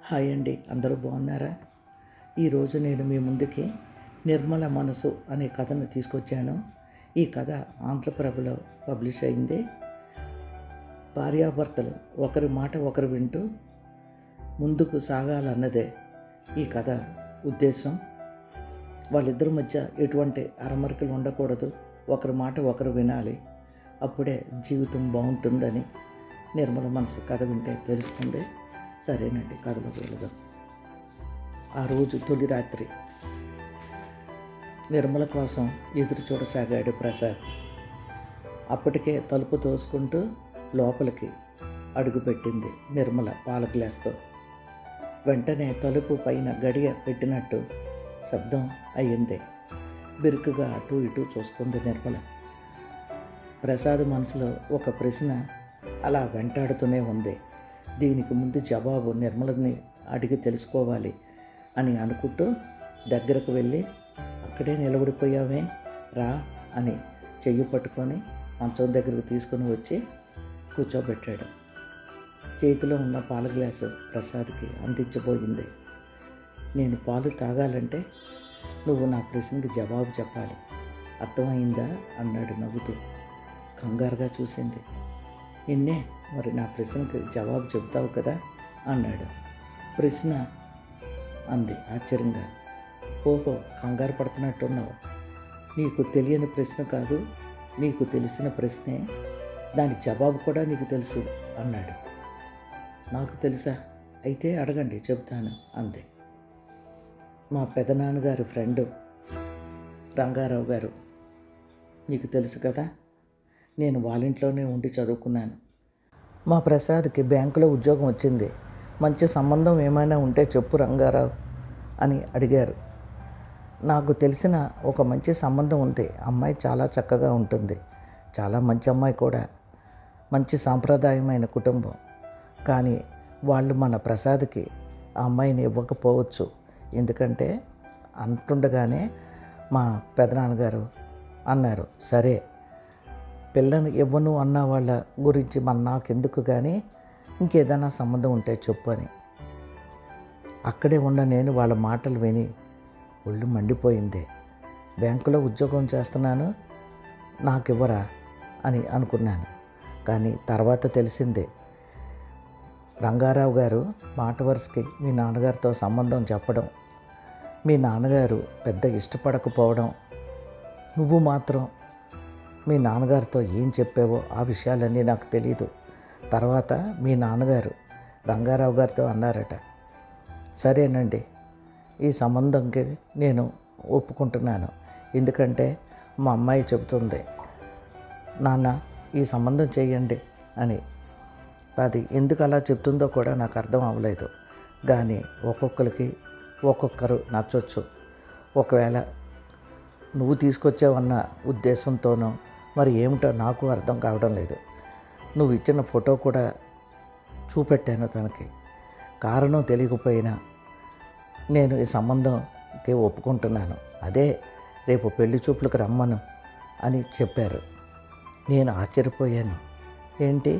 Hi అండి, అందరూ బాగున్నారా? ఈరోజు నేను మీ ముందుకి నిర్మల మనసు అనే కథను తీసుకొచ్చాను. ఈ కథ ఆంధ్రప్రభలో పబ్లిష్ అయింది. భార్యాభర్తలు ఒకరి మాట ఒకరు వింటూ ముందుకు సాగాలన్నదే ఈ కథ ఉద్దేశం. వాళ్ళిద్దరి మధ్య ఎటువంటి అరమరికలు ఉండకూడదు, ఒకరి మాట ఒకరు వినాలి, అప్పుడే జీవితం బాగుంటుందని నిర్మల మనసు కథ వింటే తెలుస్తుంది. సరేనండి, కథలోకి వెళదాం. ఆ రోజు తొలి రాత్రి నిర్మల కోసం ఎదురు చూడసాగాడు ప్రసాద్. అప్పటికే తలుపు తోసుకుంటూ లోపలికి అడుగుపెట్టింది నిర్మల పాల గ్లాస్తో. వెంటనే తలుపు పైన గడియ పెట్టినట్టు శబ్దం అయ్యింది. బిరుకుగా అటు ఇటు చూస్తుంది నిర్మల. ప్రసాద్ మనసులో ఒక ప్రశ్న అలా వెంటాడుతూనే ఉంది. దీనికి ముందు జవాబు నిర్మలని అడిగి తెలుసుకోవాలి అని అనుకుంటూ దగ్గరకు వెళ్ళి, అక్కడే నిలబడిపోయావే, రా అని చెయ్యి పట్టుకొని మంచం దగ్గరకు తీసుకుని వచ్చి కూర్చోబెట్టాడు. చేతిలో ఉన్న పాల గ్లాసు ప్రసాద్కి అందించబోయింది. నేను పాలు తాగాలంటే నువ్వు నా ప్రశ్నకి జవాబు చెప్పాలి, అర్థమైందా అన్నాడు నవ్వుతూ. కంగారుగా చూసింది. నిన్నే, మరి నా ప్రశ్నకి జవాబు చెబుతావు కదా అన్నాడు. ప్రశ్న అంది ఆశ్చర్యంగా. ఓహో, కంగారు పడుతున్నట్టున్నావు. నీకు తెలియని ప్రశ్న కాదు, నీకు తెలిసిన ప్రశ్నే, దాని జవాబు కూడా నీకు తెలుసు అన్నాడు. నాకు తెలుసా? అయితే అడగండి, చెబుతాను అంది. మా పెదనాన్నగారి ఫ్రెండు రంగారావు గారు, నీకు తెలుసు కదా, నేను వాళ్ళింట్లోనే ఉండి చదువుకున్నాను. మా ప్రసాద్కి బ్యాంకులో ఉద్యోగం వచ్చింది. మంచి సంబంధం ఏమైనా ఉంటే చెప్పు రంగారావు అని అడిగారు. నాకు తెలిసిన ఒక మంచి సంబంధం ఉంది. అమ్మాయి చాలా చక్కగా ఉంటుంది, చాలా మంచి అమ్మాయి కూడా, మంచి సాంప్రదాయమైన కుటుంబం. కానీ వాళ్ళు మన ప్రసాద్కి ఆ అమ్మాయిని ఇవ్వకపోవచ్చు. ఎందుకంటే అంటుండగానే మా పెదనాన్నగారు అన్నారు, సరే పిల్లను ఇవ్వను అన్న వాళ్ళ గురించి నాకెందుకు, కానీ ఇంకేదైనా సంబంధం ఉంటే చెప్పు అని. అక్కడే ఉన్న నేను వాళ్ళ మాటలు విని ఒళ్ళు మండిపోయింది. బ్యాంకులో ఉద్యోగం చేస్తున్నాను, నాకివ్వరా అని అనుకున్నాను. కానీ తర్వాత తెలిసిందే, రంగారావు గారు మాట వరుసకి మీ నాన్నగారితో సంబంధం చెప్పడం, మీ నాన్నగారు పెద్ద ఇష్టపడకపోవడం, నువ్వు మాత్రం మీ నాన్నగారితో ఏం చెప్పావో ఆ విషయాలన్నీ నాకు తెలీదు. తర్వాత మీ నాన్నగారు రంగారావు గారితో అన్నారట, సరేనండి ఈ సంబంధంకి నేను ఒప్పుకుంటున్నాను, ఎందుకంటే మా అమ్మాయి చెబుతుంది నాన్న ఈ సంబంధం చేయండి అని. అది ఎందుకు అలా చెప్తుందో కూడా నాకు అర్థం అవ్వలేదు. కానీ ఒక్కొక్కరికి ఒక్కొక్కరు నచ్చొచ్చు. ఒకవేళ నువ్వు తీసుకొచ్చావన్న ఉద్దేశంతోనో మరి ఏమిటో నాకు అర్థం కావడం లేదు. నువ్వు ఇచ్చిన ఫోటో కూడా చూపెట్టాను తనకి. కారణం తెలియకపోయినా నేను ఈ సంబంధంకి ఒప్పుకుంటున్నాను, అదే రేపు పెళ్లి చూపులకు రమ్మను అని చెప్పారు. నేను ఆశ్చర్యపోయాను. ఏంటి,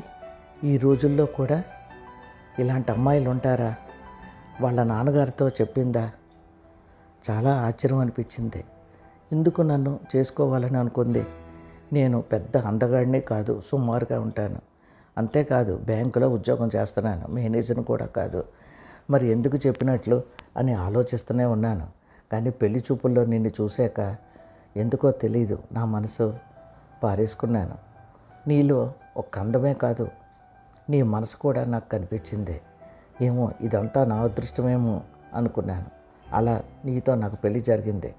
ఈ రోజుల్లో కూడా ఇలాంటి అమ్మాయిలు ఉంటారా? వాళ్ళ నాన్నగారితో చెప్పిందా? చాలా ఆశ్చర్యం అనిపించింది. ఎందుకు నన్ను చేసుకోవాలని అనుకుంది? నేను పెద్ద అందగాడిని కాదు, సుమారుగా ఉంటాను. అంతేకాదు బ్యాంకులో ఉద్యోగం చేస్తున్నాను, మేనేజర్ని కూడా కాదు. మరి ఎందుకు చెప్పినట్లు అని ఆలోచిస్తూనే ఉన్నాను. కానీ పెళ్లి చూపుల్లో నిన్ను చూశాక ఎందుకో తెలీదు, నా మనసు పారేసుకున్నాను. నీలో ఒక అందమే కాదు, నీ మనసు కూడా నాకు కనిపించింది. ఏమో ఇదంతా నా అదృష్టమేమో అనుకున్నాను. అలా నీతో నాకు పెళ్లి జరిగింది.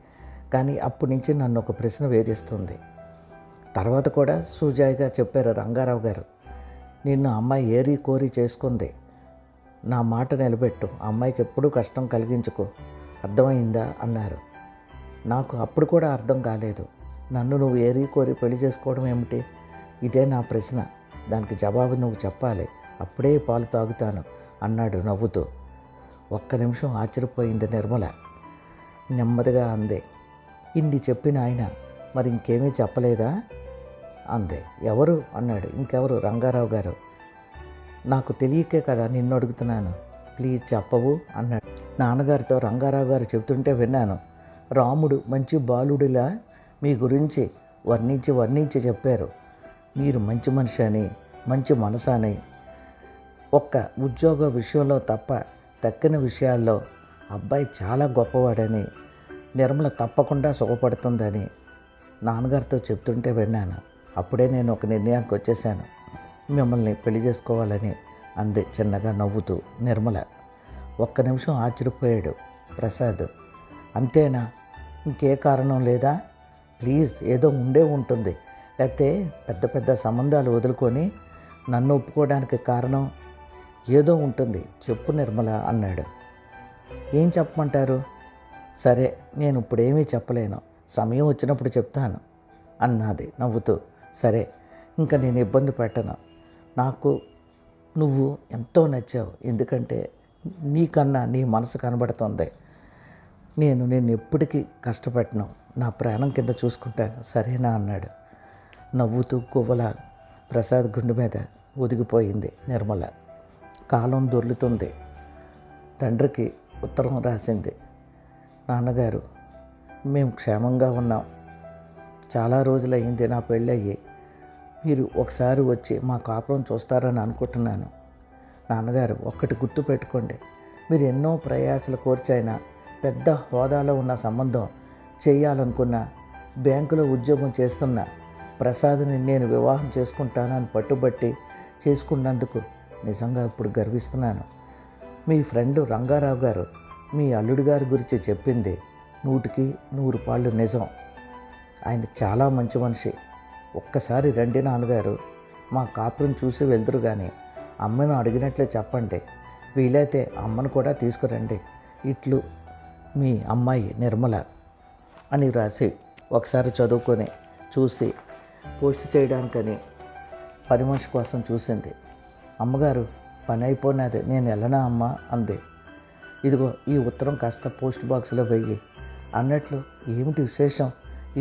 కానీ అప్పటి నుంచి నన్ను ఒక ప్రశ్న వేధిస్తుంది. తర్వాత కూడా సూజాయిగా చెప్పారు రంగారావు గారు, నిన్ను అమ్మాయి ఏరి కోరి చేసుకుంది, నా మాట నిలబెట్టు, అమ్మాయికి ఎప్పుడూ కష్టం కలిగించుకో, అర్థమైందా అన్నారు. నాకు అప్పుడు కూడా అర్థం కాలేదు. నన్ను నువ్వు ఏరి కోరి పెళ్లి చేసుకోవడం ఏమిటి? ఇదే నా ప్రశ్న, దానికి జవాబు నువ్వు చెప్పాలి, అప్పుడే పాలు తాగుతాను అన్నాడు నవ్వుతూ. ఒక్క నిమిషం ఆశ్చర్యపోయింది నిర్మల. నెమ్మదిగా అంది, ఇన్ని చెప్పిన ఆయన మరి ఇంకేమీ చెప్పలేదా అంది. ఎవరు అన్నాడు. ఇంకెవరు? రంగారావు గారు. నాకు తెలియకే కదా నిన్ను అడుగుతున్నాను. ప్లీజ్ చెప్పవు అన్నాడు. నాన్నగారితో రంగారావు గారు చెబుతుంటే విన్నాను. రాముడు మంచి బాలుడిలా మీ గురించి వర్ణించి చెప్పారు. మీరు మంచి మనిషి అని, మంచి మనసు అని, ఒక్క ఉద్యోగ విషయంలో తప్ప తక్కిన విషయాల్లో అబ్బాయి చాలా గొప్పవాడని, నిర్మల తప్పకుండా సుఖపడుతుందని నాన్నగారితో చెప్తుంటే విన్నాను. అప్పుడే నేను ఒక నిర్ణయానికి వచ్చేసాను. మిమ్మల్ని పెళ్లి చేసుకోవాలని అంది చిన్నగా నవ్వుతూ నిర్మల. ఒక్క నిమిషం ఆశ్చర్యపోయాడు ప్రసాద్. అంతేనా? ఇంకే కారణం లేదా? ప్లీజ్, ఏదో ఉండే ఉంటుంది. లేకపోతే పెద్ద పెద్ద సంబంధాలు వదులుకొని నన్ను ఒప్పుకోవడానికి కారణం ఏదో ఉంటుంది. చెప్పు నిర్మల అన్నాడు. ఏం చెప్పమంటారు? సరే, నేను ఇప్పుడేమీ చెప్పలేను, సమయం వచ్చినప్పుడు చెప్తాను అన్నది నవ్వుతూ. సరే, ఇంకా నేను ఇబ్బంది పెట్టను. నాకు నువ్వు ఎంతో నచ్చావు. ఎందుకంటే నీకన్నా నీ మనసు కనబడుతుంది. నేను నిన్ను ఎప్పటికీ కష్టపెట్టను. నా ప్రాణం కింద చూసుకుంటాను, సరేనా అన్నాడు. నవ్వుతూ గువ్వల ప్రసాద్ గుండె మీద ఒదిగిపోయింది నిర్మల. కాలం దొర్లుతుంది. తండ్రికి ఉత్తరం రాసింది. నాన్నగారు, మేము క్షేమంగా ఉన్నాం. చాలా రోజులయ్యింది నా పెళ్ళయ్యి. మీరు ఒకసారి వచ్చి మా కాపురం చూస్తారని అనుకుంటున్నాను. నాన్నగారు, ఒక్కటి గుర్తు పెట్టుకోండి. మీరు ఎన్నో ప్రయాసలు కోర్చైనా, పెద్ద హోదాలో ఉన్న సంబంధం చేయాలనుకున్న, బ్యాంకులో ఉద్యోగం చేస్తున్న ప్రసాద్ని నేను వివాహం చేసుకుంటానని పట్టుబట్టి చేసుకున్నందుకు నిజంగా ఇప్పుడు గర్విస్తున్నాను. మీ ఫ్రెండ్ రంగారావు గారు మీ అల్లుడి గారి గురించి చెప్పింది 100కి 100 పాళ్ళు నిజం. ఆయన చాలా మంచి మనిషి. ఒక్కసారి రండి నాన్నగారు, మా కాపురం చూసి వెళ్తురు. కానీ అమ్మను అడిగినట్లే చెప్పండి. వీలైతే అమ్మను కూడా తీసుకురండి. ఇట్లు మీ అమ్మాయి నిర్మల అని రాసి ఒకసారి చదువుకొని చూసి పోస్ట్ చేయడానికని పని మనిషి కోసం చూసింది. అమ్మగారు, పని అయిపోయినది, నేను వెళ్ళనా అమ్మ అంది. ఇదిగో ఈ ఉత్తరం కాస్త పోస్ట్ బాక్స్లో వెయ్యి. అన్నట్లు ఏమిటి విశేషం?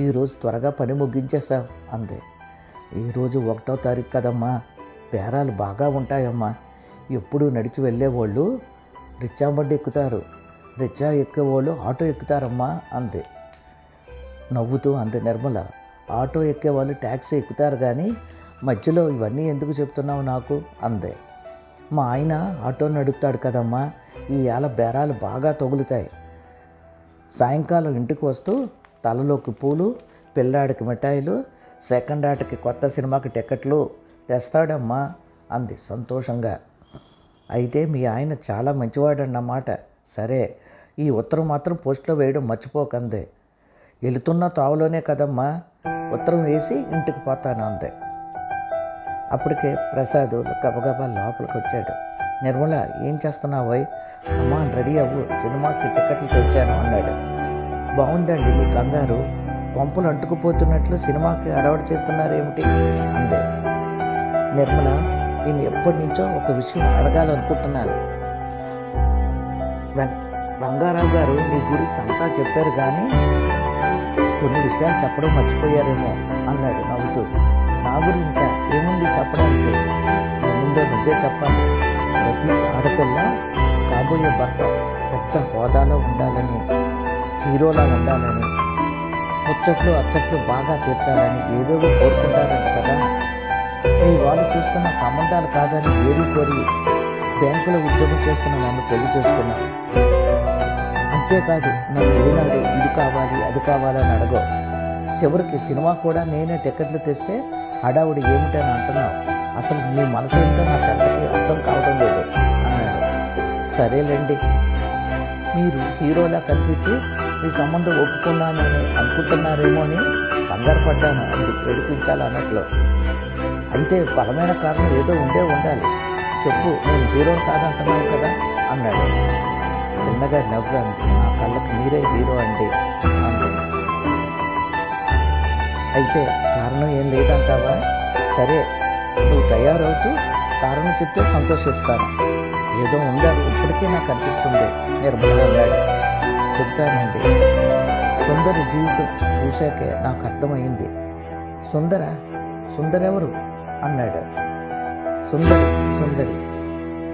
ఈరోజు త్వరగా పని ముగించేశాం అంది. ఈరోజు 1వ తారీఖు కదమ్మా, బేరాలు బాగా ఉంటాయమ్మా. ఎప్పుడు నడిచి వెళ్ళేవాళ్ళు రిక్షా బండి ఎక్కుతారు, రిక్షా ఎక్కేవాళ్ళు ఆటో ఎక్కుతారమ్మా అంది. నవ్వుతూ అంది నిర్మల. ఆటో ఎక్కేవాళ్ళు ట్యాక్సీ ఎక్కుతారు, కానీ మధ్యలో ఇవన్నీ ఎందుకు చెప్తున్నావు నాకు అంది. మా ఆయన ఆటో నడుపుతాడు కదమ్మా, ఈ ఏళ బేరాలు బాగా తగులుతాయి. సాయంకాలం ఇంటికి వస్తూ తలలోకి పూలు, పిల్లాడికి మిఠాయిలు, సెకండ్ ఆటకి కొత్త సినిమాకి టికెట్లు తెస్తాడమ్మా అంది సంతోషంగా. అయితే మీ ఆయన చాలా మంచివాడన్నమాట. సరే, ఈ ఉత్తరం మాత్రం పోస్ట్లో వేయడం మర్చిపోకంది. వెళుతున్న తావులోనే కదమ్మా, ఉత్తరం వేసి ఇంటికి పోతాను అంది. అప్పటికే ప్రసాద్ గబగబా లోపలికి వచ్చాడు. నిర్మల, ఏం చేస్తున్నావు? అమ్మా రెడీ అవ్వు, సినిమాకి టికెట్లు తెచ్చాను అన్నాడు. బాగుందండి మీ కంగారు, పంపులు అంటుకుపోతున్నట్లు సినిమాకి అడవాడు చేస్తున్నారేమిటి అంది. నిర్మల, నేను ఎప్పటి నుంచో ఒక విషయం అడగాలనుకుంటున్నాను. రంగారావు గారు నీ గురించి అంతా చెప్పారు, కానీ కొన్ని విషయాలు చెప్పడం మర్చిపోయారేమో అన్నాడు నవ్వుతూ. నా గురించా? ఏముంది చెప్పడానికి? ముందో నువ్వే చెప్పాలి. ప్రతి ఆడపిల్ల కాబోయే భర్త పెద్ద హోదాలో ఉండాలని, హీరోలా ఉండాలని, ముచ్చట్లు అచ్చట్లు బాగా తీర్చాలని ఏవేవో కోరుకుంటారంట కదా. మీ వాళ్ళు చూస్తున్న సంబంధాలు కాదని ఏరి కోరి బ్యాంకులో ఉద్యోగం చేస్తున్న నన్ను పెళ్లి చేసుకున్నాను. అంతేకాదు, నన్ను ఏనాడు ఇది కావాలి అది కావాలని అడగో. చివరికి సినిమా కూడా నేనే టికెట్లు తెస్తే హడావుడి ఏమిటని అంటున్నావు. అసలు నీ మనసు ఏమిటో నాకు ఎంతకీ అర్థం కావడం లేదు అన్నాడు. సరేలేండి, మీరు హీరోలా కనిపించి మీ సంబంధం ఒప్పుకున్నానని అనుకుంటున్నారేమో అని కంగారు పడ్డాను అంది ఏడిపించాలన్నట్లు. అయితే బలమైన కారణం ఏదో ఉండాలి. చెప్పు, నేను హీరోని కాదంటున్నాను కదా అన్నాడు. చిన్నగా నవ్వు అంది. నా కళ్ళకు మీరే హీరో అండి అంది. అయితే కారణం ఏం లేదంటావా? సరే, నువ్వు తయారవుతూ కారణం చెప్తే సంతోషిస్తాను. ఏదో ఉండాలి, ఇప్పటికే నాకు అనిపిస్తుంది నిర్మల అన్నాడు. చెప్తానండి. సుందరి జీవితం చూశాకే నాకు అర్థమైంది. సుందరెవరు అన్నాడు. సుందరి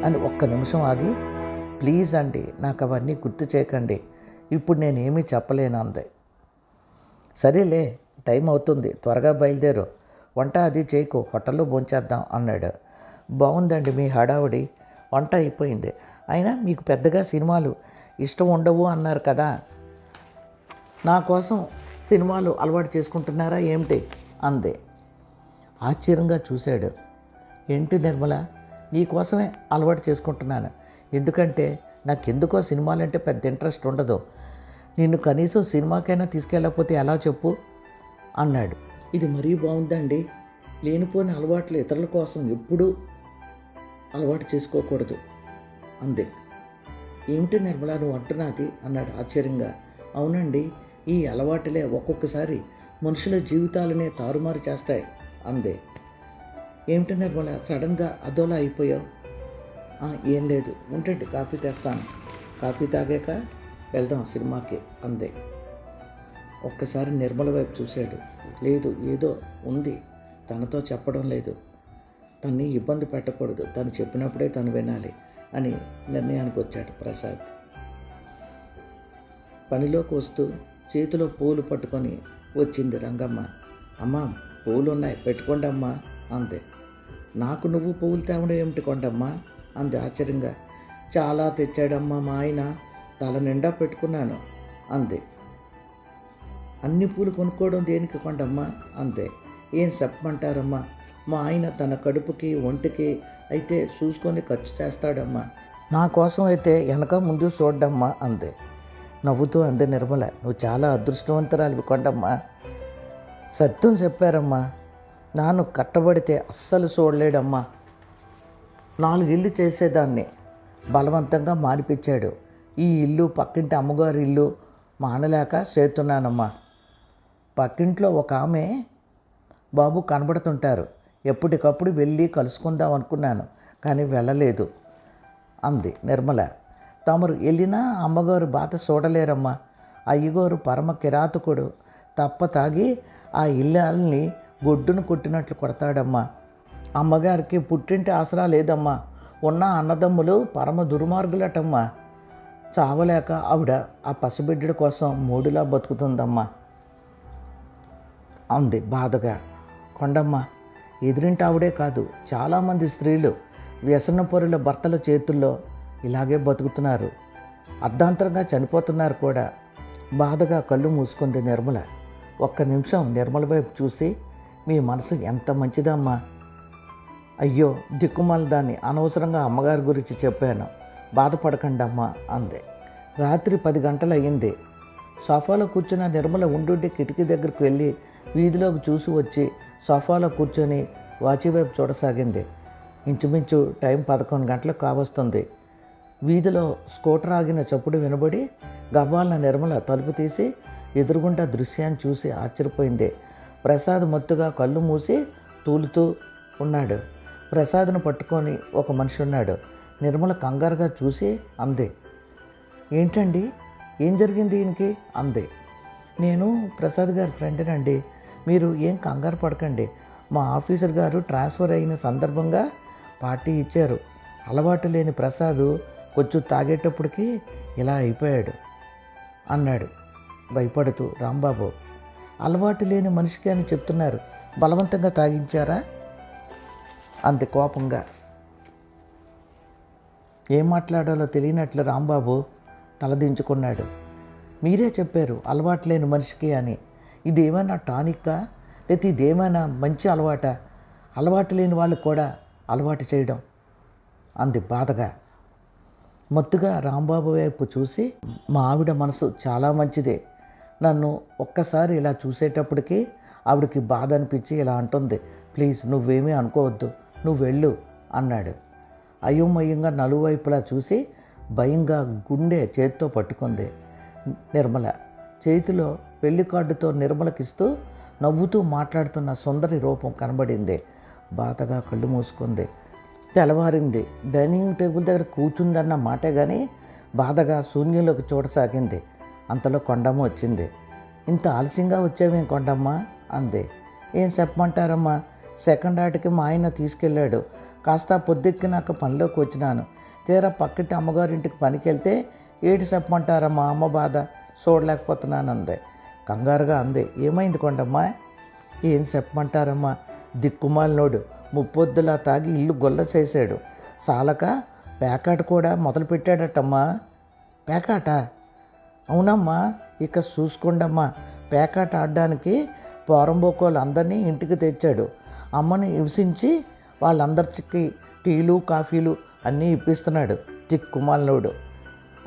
అని ఒక్క నిమిషం ఆగి ప్లీజ్ అండి, నాకు అవన్నీ గుర్తు చేయకండి, ఇప్పుడు నేనేమీ చెప్పలేను అంది. సరేలే, టైం అవుతుంది, త్వరగా బయలుదేరు, వంట అది చేయకు, హోటల్లో భోంచేద్దాం అన్నాడు. బాగుందండి మీ హడావుడి, వంట అయిపోయింది, అయినా మీకు పెద్దగా సినిమాలు ఇష్టం ఉండవు అన్నారు కదా, నా కోసం సినిమాలు అలవాటు చేసుకుంటున్నారా ఏమిటి అంది. ఆశ్చర్యంగా చూశాడు. ఏంటి నిర్మల, నీకోసమే అలవాటు చేసుకుంటున్నాను, ఎందుకంటే నాకెందుకో సినిమాలంటే పెద్ద ఇంట్రెస్ట్ ఉండదు, నిన్ను కనీసం సినిమాకైనా తీసుకెళ్ళకపోతే ఎలా చెప్పు అన్నాడు. ఇది మరీ బాగుందండి, లేనిపోని అలవాట్లు ఇతరుల కోసం ఎప్పుడూ అలవాటు చేసుకోకూడదు అంది. ఏమిటి నిర్మల నువ్వు అంటున్నది అన్నాడు ఆశ్చర్యంగా. అవునండి, ఈ అలవాటులే ఒక్కొక్కసారి మనుషుల జీవితాలనే తారుమారు చేస్తాయి అంది. ఏమిటి నిర్మల సడన్గా అదోలా అయిపోయావు? ఏం లేదు, ఉంటండి కాఫీ తెస్తాను, కాఫీ తాగాక వెళ్దాం సినిమాకి అంది. ఒక్కసారి నిర్మల వైపు చూశాడు. లేదు, ఏదో ఉంది, తనతో చెప్పడం లేదు, తన్ని ఇబ్బంది పెట్టకూడదు, తను చెప్పినప్పుడే తను వినాలి అని నిర్ణయానికి వచ్చాడు ప్రసాద్. పనిలోకి వస్తూ చేతిలో పూలు పట్టుకొని వచ్చింది రంగమ్మ. అమ్మా, పూలు ఉన్నాయి, పెట్టుకోండి అమ్మా అంది. నాకు నువ్వు పువ్వులు తేవడం ఏమిటి కొండమ్మా అంది ఆశ్చర్యంగా. చాలా తెచ్చాడమ్మా మా ఆయన, తల నిండా పెట్టుకున్నాను అంది. అన్ని పూలు కొనుక్కోవడం దేనికి కొండమ్మా అంతే. ఏం చెప్పమంటారమ్మా, మా ఆయన తన కడుపుకి ఒంటికి అయితే చూసుకొని ఖర్చు చేస్తాడమ్మా, నా కోసం అయితే వెనక ముందు చూడమ్మా అంది. నవ్వుతూ అంది నిర్మల. నువ్వు చాలా అదృష్టవంతురాలివి కొండమ్మా, సత్యం చెప్పారమ్మా, నాను కట్టబడితే అస్సలు చూడలేడమ్మా, 4 ఇల్లు చేసేదాన్ని బలవంతంగా మానిపించాడు, ఈ ఇల్లు పక్కింటి అమ్మగారి ఇల్లు మానలేక చేస్తున్నానమ్మా. పక్కింట్లో ఒక ఆమె బాబు కనబడుతుంటారు, ఎప్పటికప్పుడు వెళ్ళి కలుసుకుందాం అనుకున్నాను కానీ వెళ్ళలేదు అంది నిర్మల. తమరు వెళ్ళినా అమ్మగారు బాధ చూడలేరమ్మా, అయ్యగారు పరమ కిరాతకుడు, తప్ప తాగి ఆ ఇల్లాల్ని గొడ్డును కొట్టినట్లు కొడతాడమ్మా. అమ్మగారికి పుట్టింటి ఆసరా లేదమ్మా, ఉన్న అన్నదమ్ములు పరమ దుర్మార్గులటమ్మా, చావలేక ఆవిడ ఆ పసిబిడ్డ కోసం మూడులా బతుకుతుందమ్మా అంది బాధగా. కొండమ్మ, ఎదురింటి ఆవిడే కాదు, చాలామంది స్త్రీలు వ్యసనపరుల భర్తల చేతుల్లో ఇలాగే బతుకుతున్నారు, అర్ధాంతరంగా చనిపోతున్నారు కూడా. బాధగా కళ్ళు మూసుకుంది నిర్మల. ఒక్క నిమిషం నిర్మల వైపు చూసి, మీ మనసు ఎంత మంచిదమ్మా, అయ్యో దిక్కుమాల దాన్ని అనవసరంగా అమ్మగారి గురించి చెప్పాను, బాధపడకండి అమ్మా అంది. రాత్రి 10 గంటలు అయ్యింది. సోఫాలో కూర్చున్న నిర్మల ఉండుండి కిటికీ దగ్గరికి వెళ్ళి వీధిలోకి చూసి వచ్చి సోఫాలో కూర్చొని వాచి వైపు చూడసాగింది. ఇంచుమించు టైం 11 గంటలకు కావస్తుంది. వీధిలో స్కూటర్ ఆగిన చప్పుడు వినబడి గబాలన నిర్మల తలుపు తీసి ఎదురుగుండా దృశ్యాన్ని చూసి ఆశ్చర్యపోయింది. ప్రసాద్ మొత్తుగా కళ్ళు మూసి తూలుతూ ఉన్నాడు. ప్రసాద్ను పట్టుకొని ఒక మనిషి ఉన్నాడు. నిర్మల కంగారుగా చూసి అంది, ఏంటండి, ఏం జరిగింది ఈయనకి అంది. నేను ప్రసాద్ గారి ఫ్రెండ్నండి, మీరు ఏం కంగారు పడకండి, మా ఆఫీసర్ గారు ట్రాన్స్ఫర్ అయిన సందర్భంగా పార్టీ ఇచ్చారు, అలవాటు లేని ప్రసాద్ కొంచెం తాగేటప్పటికి ఇలా అయిపోయాడు అన్నాడు భయపడుతూ. రాంబాబు, అలవాటు లేని మనిషికి అని చెప్తున్నారు, బలవంతంగా తాగించారా అంది కోపంగా. ఏం మాట్లాడాలో తెలియనట్లు రాంబాబు తలదించుకున్నాడు. మీరే చెప్పారు అలవాటు లేని మనిషికి అని, ఇదేమైనా టానిక్కా లేకపోతే ఇదేమైనా మంచి అలవాట, అలవాటు లేని వాళ్ళు కూడా అలవాటు చేయడం అంది బాధగా. మొత్తుగా రాంబాబు వైపు చూసి, మా ఆవిడ మనసు చాలా మంచిదే, నన్ను ఒక్కసారి ఇలా చూసేటప్పటికి ఆవిడకి బాధ అనిపించి ఇలా అంటుంది, ప్లీజ్ నువ్వేమీ అనుకోవద్దు, నువ్వు వెళ్ళు అన్నాడు. అయోమయంగా నలువైపులా చూసి భయంగా గుండె చేతితో పట్టుకుంది. నిర్మల చేతిలో పెళ్లి కార్డుతో నిర్మలకిస్తూ నవ్వుతూ మాట్లాడుతున్న సుందరి రూపం కనబడింది. బాధగా కళ్ళు మూసుకుంది. తెల్లవారింది. డైనింగ్ టేబుల్ దగ్గర కూర్చుందన్న మాటే కానీ బాధగా శూన్యంలోకి చూడసాగింది. అంతలో కొండమ్మ వచ్చింది. ఇంత ఆలస్యంగా వచ్చావేం కొండమ్మ అంది. ఏం చెప్పమంటారమ్మా, సెకండ్ ఆటకి మా ఆయన తీసుకెళ్ళాడు, కాస్త పొద్దెక్కినాక పనిలోకి వచ్చినాను, తీరా పక్కటి అమ్మగారింటికి పనికి వెళ్తే ఏటి చెప్పమంటారా మా అమ్మ బాధ చూడలేకపోతున్నానంది. కంగారుగా అంది, ఏమైంది కొండమ్మా? ఏం చెప్పమంటారమ్మా, దిక్కుమాలినోడు ముప్పొద్దులా తాగి ఇల్లు గొల్ల చేశాడు. సాలక పేకాట కూడా మొదలుపెట్టాడటమ్మా. పేకాట? అవునమ్మా, ఇక చూసుకోండమ్మా. పేకాట ఆడడానికి పోరంబోకోలు అందరినీ ఇంటికి తెచ్చాడు. అమ్మని హింసించి వాళ్ళందరికీ టీలు కాఫీలు అన్నీ ఇప్పిస్తున్నాడు దిక్కుమాలినోడు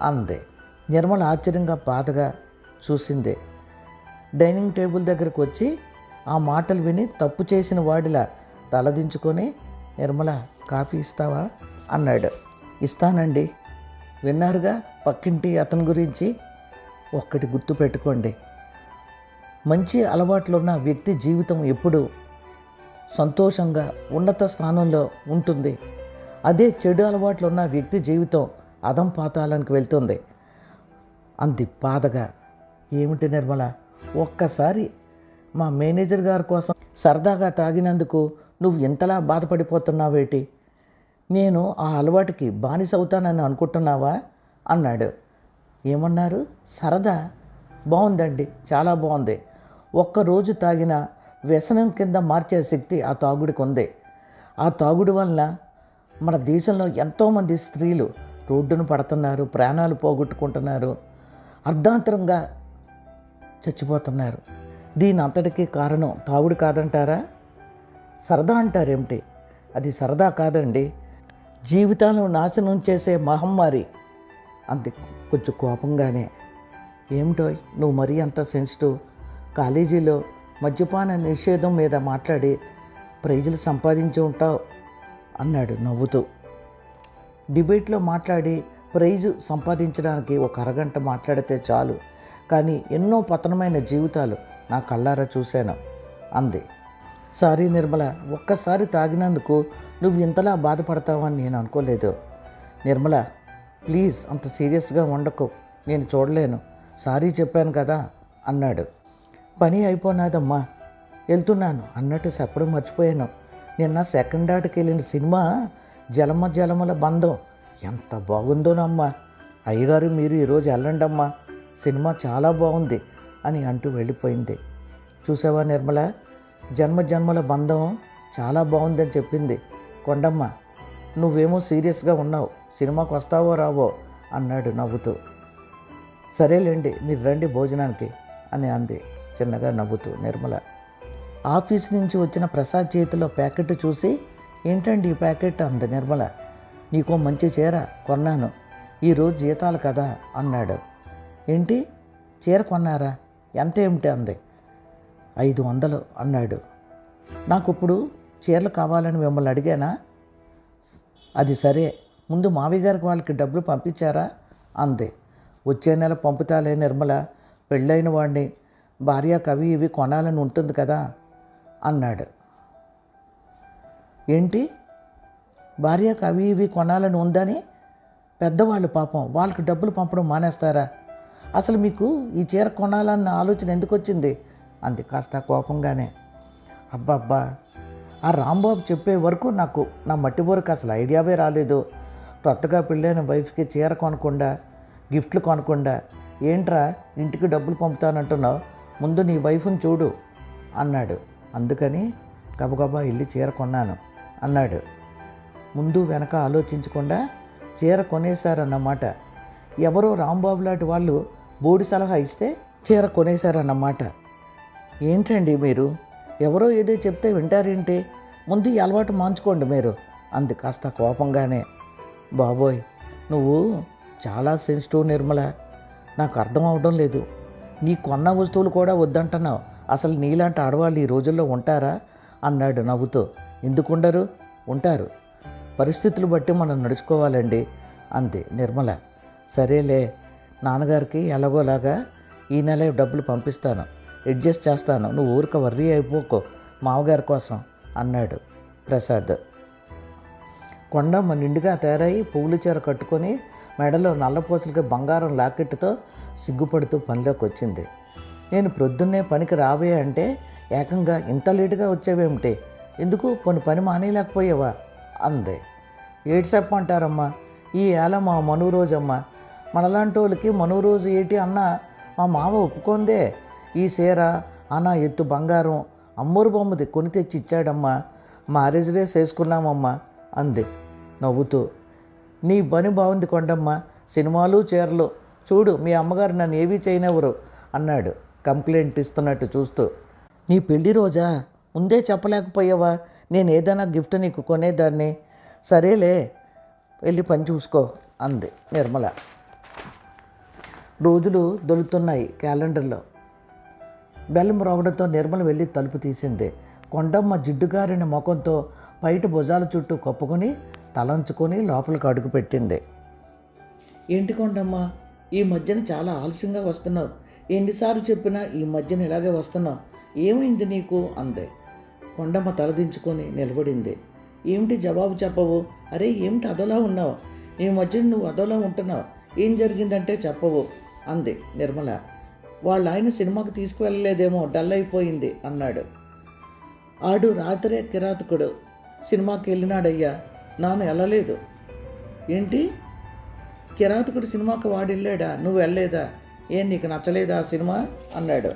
అంది. నిర్మల ఆశ్చర్యంగా బాధగా చూసింది. డైనింగ్ టేబుల్ దగ్గరకు వచ్చి ఆ మాటలు విని తప్పు చేసిన వాడిలా తలదించుకొని, నిర్మల కాఫీ ఇస్తావా అన్నాడు. ఇస్తానండి. విన్నారుగా పక్కింటి అతని గురించి. ఒక్కటి గుర్తు పెట్టుకోండి, మంచి అలవాట్లున్న వ్యక్తి జీవితం ఎప్పుడూ సంతోషంగా ఉన్నత స్థానంలో ఉంటుంది. అదే చెడు అలవాట్లు ఉన్న వ్యక్తి జీవితం అధం పాతాళానికి వెళ్తుంది అంది బాధగా. ఏమిటి నిర్మల, ఒక్కసారి మా మేనేజర్ గారి కోసం సరదాగా తాగినందుకు నువ్వు ఎంతలా బాధపడిపోతున్నావేటి? నేను ఆ అలవాటుకి బానిస అవుతానని అనుకుంటున్నావా అన్నాడు. ఏమన్నారు? సరదా? బాగుందండి, చాలా బాగుంది. ఒక్కరోజు తాగిన వ్యసనం కింద మార్చే శక్తి ఆ తాగుడికి ఉంది. ఆ తాగుడు వలన మన దేశంలో ఎంతోమంది స్త్రీలు రోడ్డును పడుతున్నారు, ప్రాణాలు పోగొట్టుకుంటున్నారు, అర్ధాంతరంగా చచ్చిపోతున్నారు. దీని అంతటికీ కారణం తాగుడు కాదంటారా? సరదా అంటారేమిటి? అది సరదా కాదండి, జీవితాలను నాశనం చేసే మహమ్మారి అంతే. కొంచెం కోపంగానే, ఏమిటో నువ్వు మరీ అంత సెన్సిటివ్? కాలేజీలో మద్యపాన నిషేధం మీద మాట్లాడి ప్రైజులు సంపాదించి ఉంటావు అన్నాడు నవ్వుతూ. డిబేట్లో మాట్లాడి ప్రైజు సంపాదించడానికి ఒక అరగంట మాట్లాడితే చాలు, కానీ ఎన్నో పతనమైన జీవితాలు నా కళ్ళారా చూశాను అంది. సారీ నిర్మల, ఒక్కసారి తాగినందుకు నువ్వు ఇంతలా బాధపడతావని నేను అనుకోలేదు. నిర్మల ప్లీజ్ అంత సీరియస్గా ఉండకు, నేను చూడలేను. సారీ చెప్పాను కదా అన్నాడు. పని అయిపోనాదమ్మా, వెళ్తున్నాను అన్నట్టు చెప్పడం మర్చిపోయాను. నిన్న సెకండ్ హార్ట్కి వెళ్ళిన సినిమా జలమ జలముల బంధం ఎంత బాగుందోనమ్మా. అయ్యగారు మీరు ఈరోజు వెళ్ళండమ్మా, సినిమా చాలా బాగుంది అని అంటూ వెళ్ళిపోయింది. చూసావా నిర్మల, జన్మ జన్మల బంధం చాలా బాగుందని చెప్పింది కొండమ్మ. నువ్వేమో సీరియస్గా ఉన్నావు, సినిమాకి వస్తావో రావో అన్నాడు నవ్వుతూ. సరేలేండి మీరు రండి భోజనానికి అని అంది చిన్నగా నవ్వుతూ నిర్మల. ఆఫీస్ నుంచి వచ్చిన ప్రసాద్ చేతిలో ప్యాకెట్ చూసి, ఏంటండి ఈ ప్యాకెట్ అంది నిర్మల. నీకో మంచి చీర కొన్నాను, ఈరోజు జీతాలు కదా అన్నాడు. ఏంటి చీర కొన్నారా? ఎంత ఏమిటి అంది. 500 అన్నాడు. నాకు ఇప్పుడు చీరలు కావాలని మిమ్మల్ని అడిగానా? అది సరే, ముందు మావి గారికి వాళ్ళకి డబ్బులు పంపించారా అంది. వచ్చే నెల పంపుతాలే నిర్మల, పెళ్ళైన వాడిని, భార్య కవి ఇవి కొనాలని ఉంటుంది కదా అన్నాడు. ఏంటి భార్యకు అవి ఇవి కొనాలని ఉందని? పెద్దవాళ్ళు పాపం, వాళ్ళకి డబ్బులు పంపడం మానేస్తారా? అసలు మీకు ఈ చీర కొనాలన్న ఆలోచన ఎందుకు వచ్చింది అంది కాస్త కోపంగానే. అబ్బబ్బా, ఆ రాంబాబు చెప్పే వరకు నాకు నా మట్టిబోరకు అసలు ఐడియావే రాలేదు. కొత్తగా పెళ్ళైన వైఫ్కి చీర కొనకుండా, గిఫ్ట్లు కొనకుండా ఏంట్రా ఇంటికి డబ్బులు పంపుతానంటున్నావు? ముందు నీ వైఫ్ని చూడు అన్నాడు. అందుకని గబగబా ఇల్లు చీర కొన్నాను అన్నాడు. ముందు వెనక ఆలోచించకుండా చీర కొనేశారన్నమాట. ఎవరో రాంబాబు లాంటి వాళ్ళు బోడి సలహా ఇస్తే చీర కొనేశారన్నమాట. ఏంటండి మీరు, ఎవరో ఏదో చెప్తే వింటారేంటి? ముందు ఈ అలవాటు మాంచుకోండి మీరు అంది కాస్త కోపంగానే. బాబోయ్, నువ్వు చాలా సెన్సిటివ్ నిర్మల, నాకు అర్థం అవడం లేదు. నీ కొన్న వస్తువులు కూడా వద్దంటున్నావు. అసలు నీలాంటి ఆడవాళ్ళు ఈ రోజుల్లో ఉంటారా అన్నాడు నవ్వుతూ. ఎందుకుండరు? ఉంటారు. పరిస్థితులు బట్టి మనం నడుచుకోవాలండి అంది నిర్మల. సరేలే, నాన్నగారికి ఎలాగోలాగా ఈ నెల డబ్బులు పంపిస్తాను, అడ్జస్ట్ చేస్తాను, నువ్వు ఊరిక వర్రీ అయిపోకో మామగారి కోసం అన్నాడు ప్రసాద్. కొండమ్మ నిండుగా తయారై పువ్వుల చీర కట్టుకొని మెడలో నల్లపూసలకి బంగారం లాకెట్తో సిగ్గుపడుతూ పనిలోకి వచ్చింది. నేను ప్రొద్దున్నే పనికి రావే అంటే ఏకంగా ఇంత లేటుగా వచ్చేవేమిటి? ఎందుకు పని మానేయలేకపోయావా అంది. ఏడు చెప్పమంటారమ్మా, ఈ ఏళ మా మనువు రోజమ్మ. మనలాంటి వాళ్ళకి మనువు రోజు ఏంటి అన్న మా మామ ఒప్పుకుందే. ఈ చీర అన్న ఎత్తు బంగారం అమ్మూరు బొమ్మది కొని తెచ్చి ఇచ్చాడమ్మా. మ్యారేజ్ రేస్ వేసుకున్నామమ్మా అంది నవ్వుతూ. నీ పని బాగుంది కొండమ్మ, సినిమాలు చీరలు. చూడు మీ అమ్మగారు నన్ను ఏవీ చేయనివ్వరు అన్నాడు కంప్లైంట్ ఇస్తున్నట్టు చూస్తూ. నీ పెళ్లి రోజా? ముందే చెప్పలేకపోయావా? నేను ఏదైనా గిఫ్ట్ నీకు కొనేదాన్ని. సరేలే, వెళ్ళి పని చూసుకో అంది నిర్మల. రోజులు దొలుతున్నాయి క్యాలెండర్లో. బెల్లం రోగడంతో నిర్మల వెళ్ళి తలుపు తీసింది. కొండమ్మ జిడ్డుగారిన ముఖంతో బయట భుజాల చుట్టూ కప్పుకొని తలంచుకొని లోపలికి అడుగు పెట్టింది. ఏంటి కొండమ్మ, ఈ మధ్యన చాలా ఆలస్యంగా వస్తున్నావు. ఎన్నిసార్లు చెప్పినా ఈ మధ్యన ఇలాగే వస్తున్నావు. ఏమైంది నీకు అంది. కొండమ్మ తలదించుకొని నిలబడింది. ఏమిటి జవాబు చెప్పవు? అరే ఏమిటి అదోలా ఉన్నావు? ఈ మధ్యన నువ్వు అదోలా ఉంటున్నావు. ఏం జరిగిందంటే చెప్పవు అంది నిర్మల. వాళ్ళ ఆయన సినిమాకి తీసుకువెళ్ళలేదేమో, డల్ అయిపోయింది అన్నాడు. ఆడు రాత్రే కిరాతకుడు సినిమాకి వెళ్ళినాడయ్యా, నాను వెళ్ళలేదు. ఏంటి, కిరాతకుడు సినిమాకి వాడు వెళ్ళాడా? నువ్వు వెళ్ళలేదా? ఏం నీకు నచ్చలేదా ఆ సినిమా అన్నాడు.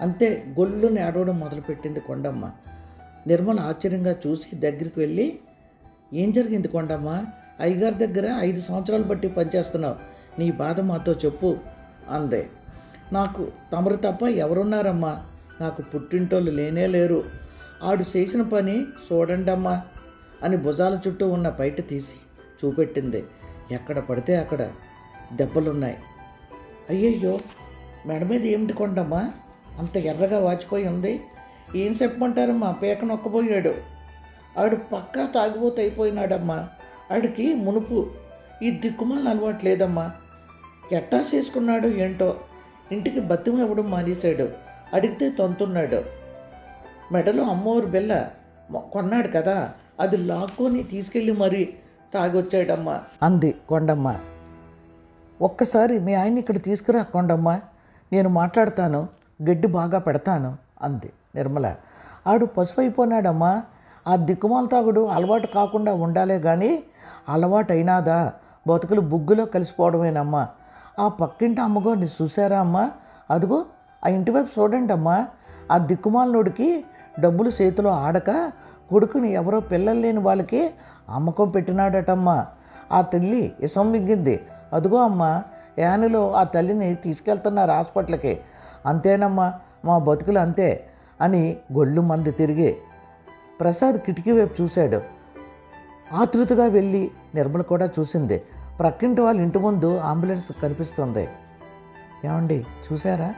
అంతే గొల్లుని ఆడవడం మొదలుపెట్టింది కొండమ్మ. నిర్మల ఆశ్చర్యంగా చూసి దగ్గరికి వెళ్ళి, ఏం జరిగింది కొండమ్మ? అయ్యగారి దగ్గర 5 సంవత్సరాలు బట్టి పనిచేస్తున్నావు, నీ బాధ మాతో చెప్పు అందే. నాకు తమరు తప్ప ఎవరున్నారమ్మా? నాకు పుట్టింటోళ్ళు లేనే లేరు. ఆడు చేసిన పని చూడండమ్మా అని భుజాల చుట్టూ ఉన్న బయట తీసి చూపెట్టింది. ఎక్కడ పడితే అక్కడ దెబ్బలున్నాయి. అయ్యయ్యో, మెడ మీద ఏమిటి కొండమ్మా అంత ఎర్రగా వాచిపోయి ఉంది? ఏం చెప్పమంటారమ్మా? పేక నొక్కబోయాడు. ఆడు పక్కా తాగిపోతే అయిపోయినాడమ్మా. ఆడికి మునుపు ఈ దిక్కుమాలను అలవాటు లేదమ్మా. ఎట్టా చేసుకున్నాడు ఏంటో, ఇంటికి బతిమ ఇవ్వడం మానేశాడు. అడిగితే తొంతున్నాడు. మెడలో అమ్మోరు బెల్ల కొన్నాడు కదా, అది లాక్కొని తీసుకెళ్ళి మరీ తాగొచ్చాడమ్మా అంది కొండమ్మ. ఒక్కసారి మీ ఆయన్ని ఇక్కడ తీసుకురా కొండమ్మ, నేను మాట్లాడతాను, గడ్డి బాగా పెడతాను అంది నిర్మల. ఆడు పసుపు అయిపోయినాడమ్మా. ఆ దిక్కుమాల తాగుడు అలవాటు కాకుండా ఉండాలే కానీ అలవాటు అయినాదా బతుకులు బుగ్గులో కలిసిపోవడమేనమ్మా. ఆ పక్కింటి అమ్మగారిని చూసారా అమ్మా? అదిగో ఆ ఇంటివైపు చూడండి అమ్మా. ఆ దిక్కుమాలనుడికి డబ్బులు చేతిలో ఆడక కొడుకుని ఎవరో పిల్లలు లేని వాళ్ళకి అమ్మకం పెట్టినాడటమ్మా. ఆ తల్లి ఇసం మింగింది. అదిగో అమ్మా, యానిలో ఆ తల్లిని తీసుకెళ్తున్నారు హాస్పిటల్కి. అంతేనమ్మా, మా బతుకులు అంతే అని గొళ్ళు మంది తిరిగి ప్రసాద్ కిటికీ వైపు చూశాడు. ఆతృతగా వెళ్ళి నిర్మల కూడా చూసింది. ప్రక్కింటి వాళ్ళ ఇంటి ముందు అంబులెన్స్ కనిపిస్తుంది. ఏమండి చూసారా?